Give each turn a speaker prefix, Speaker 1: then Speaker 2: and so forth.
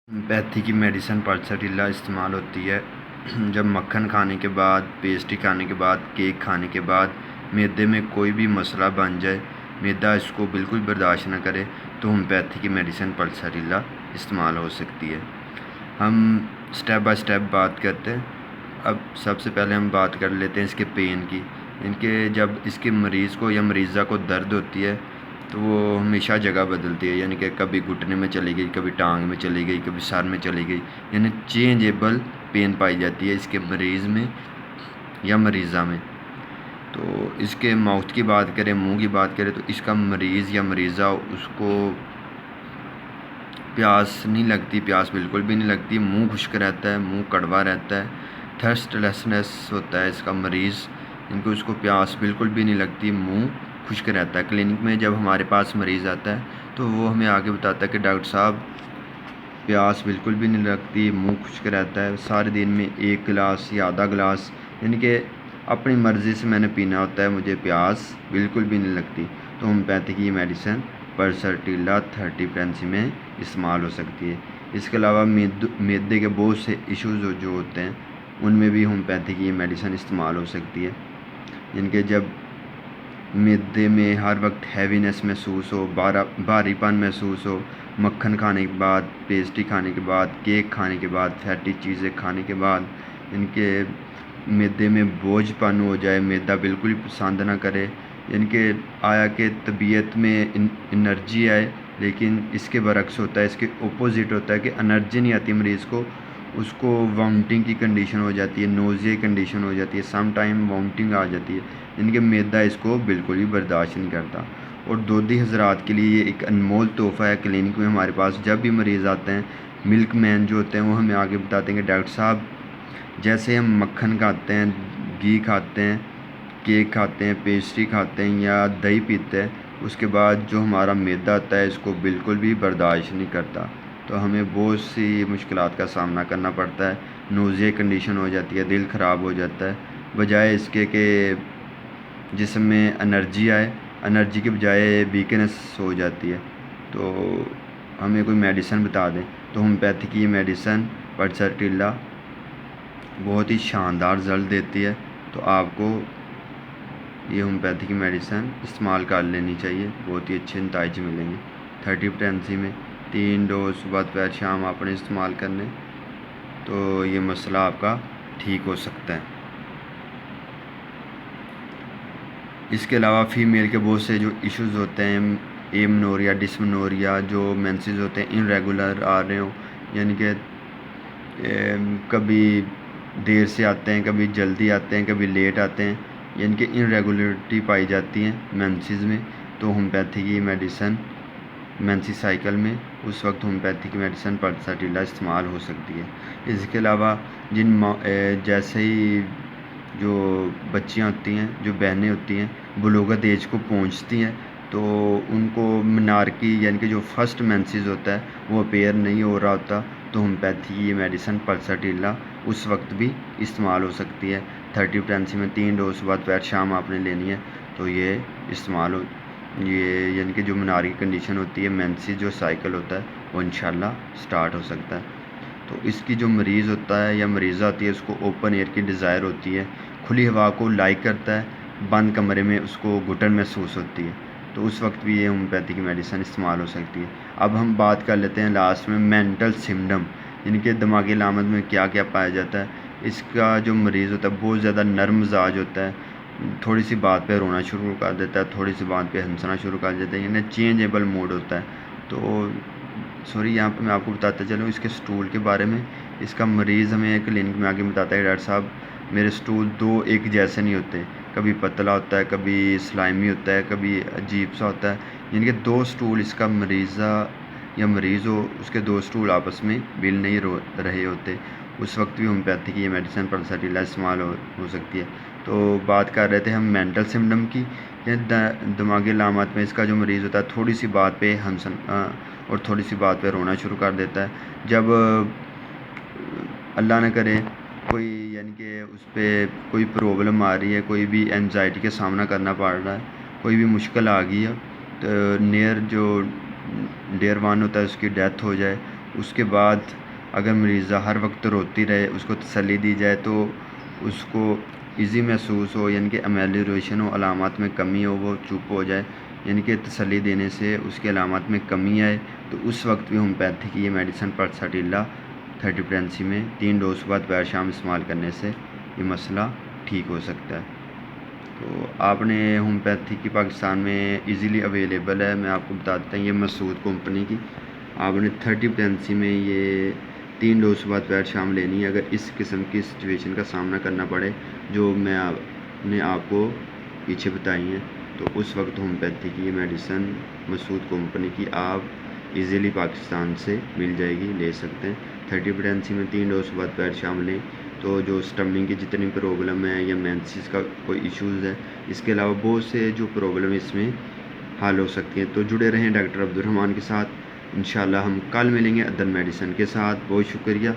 Speaker 1: Homeopathy की medicine पल्सटीला इस्तेमाल होती है जब मक्खन खाने के बाद, पेस्ट्री खाने के बाद, केक खाने के बाद मैदे में कोई भी मसला बन जाए, मैदा इसको बिल्कुल बर्दाश्त न करे, तो होम्योपैथी की मेडिसिन पल्सटीला इस्तेमाल हो सकती है। हम स्टेप बाय स्टेप बात करते हैं। अब सबसे पहले हम बात कर लेते हैं इसके पेन की। जब इसके मरीज़ को या मरीज़ा को दर्द होती है तो वो हमेशा जगह बदलती है, यानी कि कभी घुटने में चली गई, कभी टांग में चली गई, कभी सर में चली गई, यानी चेंजेबल पेन पाई जाती है इसके मरीज़ में या मरीज़ा में। तो इसके माउथ की बात करें, मुंह की बात करें, तो इसका मरीज़ या मरीज़ा उसको प्यास नहीं लगती, प्यास बिल्कुल भी नहीं लगती, मुंह खुश्क रहता है, मुंह कड़वा रहता है, थर्स्टलेसनेस होता है इसका मरीज़, इनको उसको प्यास बिल्कुल भी नहीं लगती, मुंह खुश्क रहता है। क्लिनिक में जब हमारे पास मरीज़ आता है तो वो हमें आगे बताता है कि डॉक्टर साहब प्यास बिल्कुल भी नहीं लगती, मुंह खुश्क रहता है, सारे दिन में 1 गिलास या आधा गिलास, यानी कि अपनी मर्ज़ी से मैंने पीना होता है, मुझे प्यास बिल्कुल भी नहीं लगती। तो होम्योपैथी की मेडिसिन पल्सटीला 30 प्रेंसी में इस्तेमाल हो सकती है। इसके अलावा मैदे के बहुत से इश्यूज़ जो होते हैं उनमें भी होम्योपैथी की मेडिसिन इस्तेमाल हो सकती है। जिनके जब मैदे में हर वक्त हैवीनेस महसूस हो, भारीपन महसूस हो, मक्खन खाने के बाद, पेस्ट्री खाने के बाद, केक खाने के बाद, फैटी चीज़ें खाने के बाद इनके मैदे में बोझपन हो जाए, मैदा बिल्कुल ही पसंद ना करे, इनके आया कि तबीयत में एनर्जी आए, लेकिन इसके बरक्स होता है, इसके ऑपोजिट होता है कि एनर्जी नहीं आती मरीज़ को, उसको वॉमिटिंग की कंडीशन हो जाती है, नोज़िया की कंडीशन हो जाती है, सम टाइम वॉमिटिंग आ जाती है। इनके मैदा इसको बिल्कुल भी बर्दाश्त नहीं करता। और दोधी हज़रात के लिए ये एक अनमोल तोहफ़ा है। क्लिनिक में हमारे पास जब भी मरीज़ आते हैं, मिल्क मैन जो होते हैं वो हमें आगे बताते हैं कि डॉक्टर साहब जैसे हम मक्खन खाते हैं, घी खाते हैं, केक खाते हैं, पेस्ट्री खाते हैं या दही पीते हैं, उसके बाद जो हमारा मैदा आता है इसको बिल्कुल भी बर्दाश्त नहीं करता, तो हमें बहुत सी मुश्किलात का सामना करना पड़ता है। नोज़िया कंडीशन हो जाती है, दिल ख़राब हो जाता है, बजाय इसके कि जिसम में एनर्जी आए, एनर्जी के बजाय वीकनेस हो जाती है। तो हमें कोई मेडिसिन बता दें। तो होम्योपैथी की ये मेडिसिन पल्सटीला बहुत ही शानदार रिज़ल्ट देती है, तो आपको ये होम्योपैथी की मेडिसिन इस्तेमाल कर लेनी चाहिए, बहुत ही अच्छे नतीजे मिलेंगे। 30 प्रेंसी में 3 डोज सुबह दोपहर शाम आपने इस्तेमाल करने, तो ये मसला आपका ठीक हो सकता है। इसके अलावा फ़ीमेल के बहुत से जो इश्यूज़ होते हैं, एमनोरिया, डिस्मेनोरिया, जो मेंसेस होते हैं इर्रेगुलर आ रहे हो, यानी कि कभी देर से आते हैं, कभी जल्दी आते हैं, कभी लेट आते हैं, यानी कि इरेगुलरिटी पाई जाती हैं मेंसेस में, तो होम्योपैथी की मेडिसिन मेंसेस साइकिल में उस वक्त होम्योपैथी की मेडिसिन पल्सटीला इस्तेमाल हो सकती है। इसके अलावा जैसे ही जो बच्चियां होती हैं, जो बहनें होती हैं, बुलूगत एज को पहुंचती हैं, तो उनको मेनार्की यानी कि जो फर्स्ट मेंसेस होता है वो अपेयर नहीं हो रहा होता, तो होम्योपैथी की मेडिसिन पल्सटीला उस वक्त भी इस्तेमाल हो सकती है। 30 प्रेंसी में 3 डोज सुबह दोपहर शाम आपने लेनी है, तो ये इस्तेमाल हो, ये यानी कि जो मेनार्की कंडीशन होती है, मेंसेस जो साइकिल होता है, वो इंशाल्लाह स्टार्ट हो सकता है। तो इसकी जो मरीज़ होता है या मरीज़ा होती है, उसको ओपन एयर की डिज़ायर होती है, खुली हवा को लाइक करता है, बंद कमरे में उसको घुटन महसूस होती है, तो उस वक्त भी ये होम्योपैथी की मेडिसिन इस्तेमाल हो सकती है। अब हम बात कर लेते हैं लास्ट में मेंटल सिम्पटम, इनके दिमागी अलामत में क्या क्या पाया जाता है। इसका जो मरीज़ होता है बहुत ज़्यादा नर्म मिजाज होता है, थोड़ी सी बात पे रोना शुरू कर देता है, थोड़ी सी बात पे हंसना शुरू कर देता है, यानी चेंजेबल मूड होता है। तो सॉरी, यहाँ पे मैं आपको बताता चलूँ इसके स्टूल के बारे में। इसका मरीज़ हमें क्लिनिक में आके बताता है कि डॉक्टर साहब मेरे स्टूल 2 एक जैसे नहीं होते, कभी पतला होता है, कभी स्लाइमी होता है, कभी अजीब सा होता है, यानी कि 2 स्टूल इसका मरीज़ा या मरीज़ हो उसके 2 स्टूल आपस में मिल नहीं रहे होते, उस वक्त भी होम्योपैथी की ये मेडिसिन पल्सटीला इस्तेमाल हो सकती है। तो बात कर रहे थे हम मेंटल सिम्पटम की, या दिमागी अलामत में इसका जो मरीज़ होता है थोड़ी सी बात पे और थोड़ी सी बात पे रोना शुरू कर देता है। जब अल्लाह न करे कोई, यानी कि उस पर कोई प्रॉब्लम आ रही है, कोई भी एंजाइटी का सामना करना पड़ रहा है, कोई भी मुश्किल आ गई है, तो नियर जो डेयर वन होता है उसकी डेथ हो जाए, उसके बाद अगर मरीज़ा हर वक्त रोती रहे, उसको तसल्ली दी जाए तो उसको इजी महसूस हो, यानी कि अमेलियोरेशन हो, अलामात में कमी हो, वो चुप हो जाए, यानी कि तसल्ली देने से उसके अलामात में कमी आए, तो उस वक्त भी होम्योपैथी की ये मेडिसिन पल्साटिल्ला 30 पोटेंसी में 3 डोज के बाद दोपहर शाम इस्तेमाल करने से ये मसला ठीक हो सकता है। तो आपने होम्योपैथी की पाकिस्तान में इजीली अवेलेबल है, मैं आपको बता देता हूँ, ये मसूद कंपनी की आपने 30 पोटेंसी में ये 3 डोज के बाद दोपहर शाम लेनी है। अगर इस किस्म की सिचुएशन का सामना करना पड़े जो मैंने आपको पीछे बताई हैं, तो उस वक्त होम्योपैथी की ये मेडिसिन मसूद कंपनी की आप इजीली पाकिस्तान से मिल जाएगी, ले सकते हैं। 30 पोटेंसी में 3 डोज के बाद दोपहर शाम लें तो जो स्टमनिंग की जितनी प्रॉब्लम है या मेंसेस का कोई इश्यूज़ है, इसके अलावा बहुत से जो प्रॉब्लम इसमें हल हो सकती हैं। तो जुड़े रहें डॉक्टर अब्दुल रहमान के साथ। इंशाल्लाह हम कल मिलेंगे अदर मेडिसिन के साथ। बहुत शुक्रिया।